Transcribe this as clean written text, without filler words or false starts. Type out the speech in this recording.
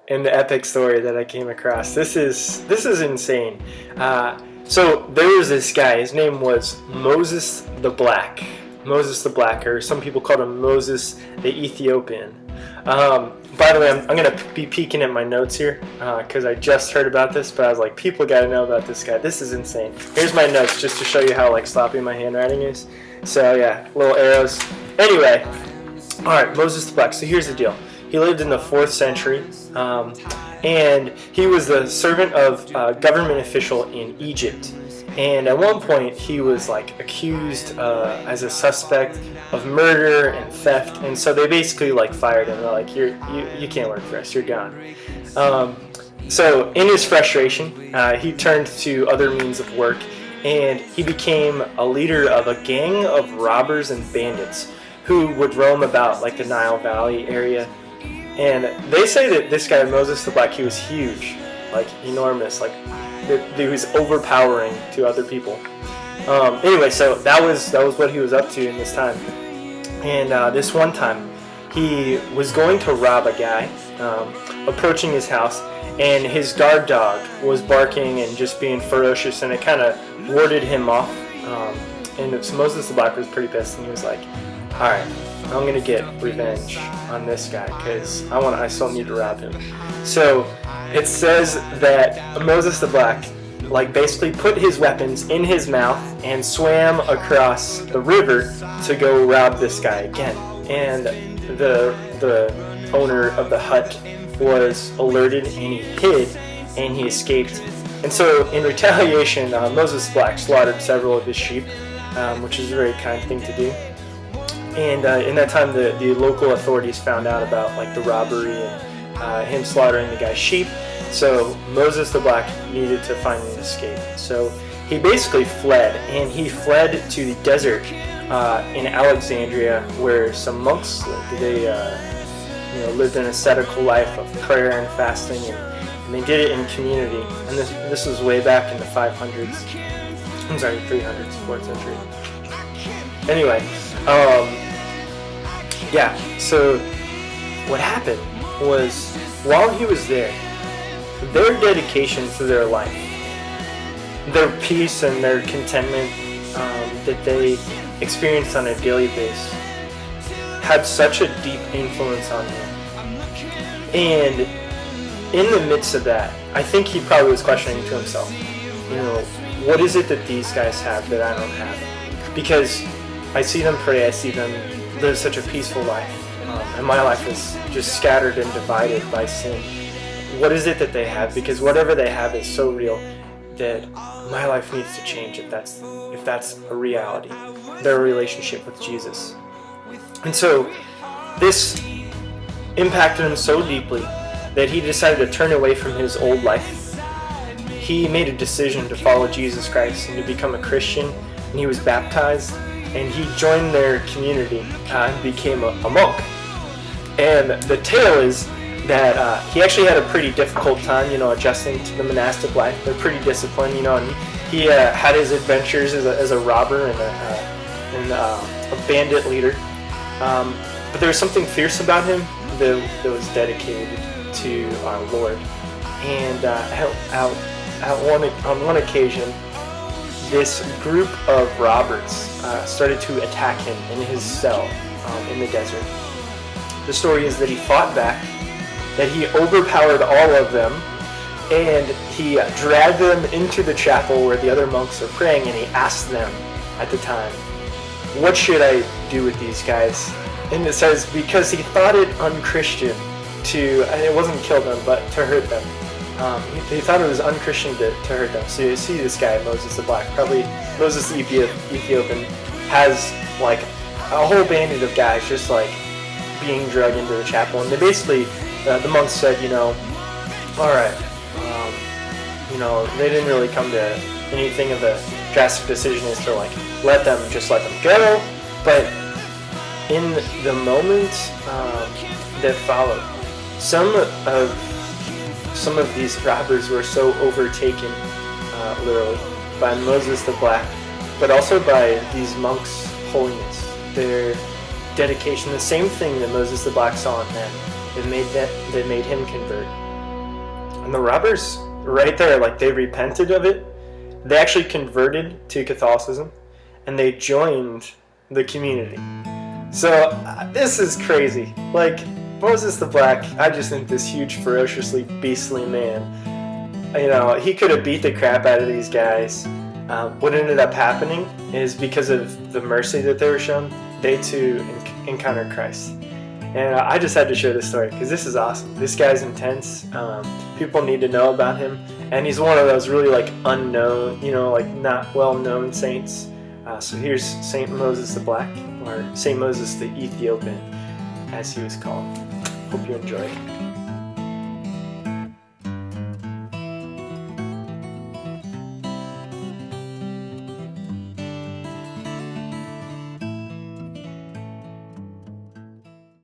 in the epic story that I came across. This is insane. So there was this guy. His name was Moses the Black. Moses the Black, or some people called him Moses the Ethiopian. By the way, I'm going to be peeking at my notes here because I just heard about this, but I was like, people got to know about this guy. This is insane. Here's my notes just to show you how sloppy my handwriting is. So yeah, little arrows. Anyway, all right, Moses the Black. So here's the deal. He lived in the 4th century, and he was the servant of a government official in Egypt. And at one point, he was accused as a suspect of murder and theft, and so they basically fired him. They're like, you can't work for us, you're gone. So in his frustration, he turned to other means of work, and he became a leader of a gang of robbers and bandits who would roam about the Nile Valley area. And they say that this guy, Moses the Black, he was huge, enormous, he was overpowering to other people. Anyway, so that was what he was up to in this time. And this one time, he was going to rob a guy, approaching his house, and his guard dog was barking and just being ferocious, and it kind of warded him off. And so Moses the Black was pretty pissed, and he was like, all right, I'm going to get revenge on this guy because I still need to rob him. So it says that Moses the Black basically put his weapons in his mouth and swam across the river to go rob this guy again. And the owner of the hut was alerted, and he hid, and he escaped. And so in retaliation, Moses the Black slaughtered several of his sheep, which is a very kind thing to do. And in that time, the local authorities found out about the robbery and him slaughtering the guy's sheep. So Moses the Black needed to find an escape. So he basically fled, and he fled to the desert in Alexandria, where some monks lived. They lived an ascetical life of prayer and fasting, and they did it in community. And this was way back in the 500s. I'm sorry, 300s, 4th century. Anyway, yeah, so what happened was, while he was there, their dedication to their life, their peace and their contentment that they experienced on a daily basis had such a deep influence on him. And in the midst of that, I think he probably was questioning to himself, what is it that these guys have that I don't have? Because I see them pray, I see them live such a peaceful life, and my life is just scattered and divided by sin. What is it that they have? Because whatever they have is so real that my life needs to change if that's a reality, their relationship with Jesus. And so this impacted him so deeply that he decided to turn away from his old life. He made a decision to follow Jesus Christ and to become a Christian, and he was baptized, and he joined their community and became a monk. And the tale is that he actually had a pretty difficult time, adjusting to the monastic life. They're pretty disciplined, and he had his adventures as a robber and a bandit leader. But there was something fierce about him that was dedicated to our Lord. And on one occasion, this group of robbers started to attack him in his cell in the desert. The story is that he fought back, that he overpowered all of them, and he dragged them into the chapel where the other monks are praying, and he asked them at the time, what should I do with these guys? And it says, because he thought it unchristian and it wasn't kill them, but to hurt them. He thought it was unchristian to hurt them. So you see this guy, Moses the Black, probably Moses the Ethiopian, has a whole bandit of guys just being dragged into the chapel. And they basically, the monks said, alright, they didn't really come to anything of a drastic decision as to let them go. But in the moment that followed, some of these robbers were so overtaken, literally, by Moses the Black, but also by these monks' holiness, their dedication, the same thing that Moses the Black saw in them that made him convert. And the robbers, right there, like they repented of it. They actually converted to Catholicism, and they joined the community. So this is crazy. Like Moses the Black, I just think this huge, ferociously beastly man. You know, he could have beat the crap out of these guys. What ended up happening is because of the mercy that they were shown, they too encountered Christ. And I just had to share this story because this is awesome. This guy's intense. People need to know about him. And he's one of those really like unknown, you know, like not well-known saints. So here's Saint Moses the Black, or Saint Moses the Ethiopian, as he was called. Hope you enjoy it.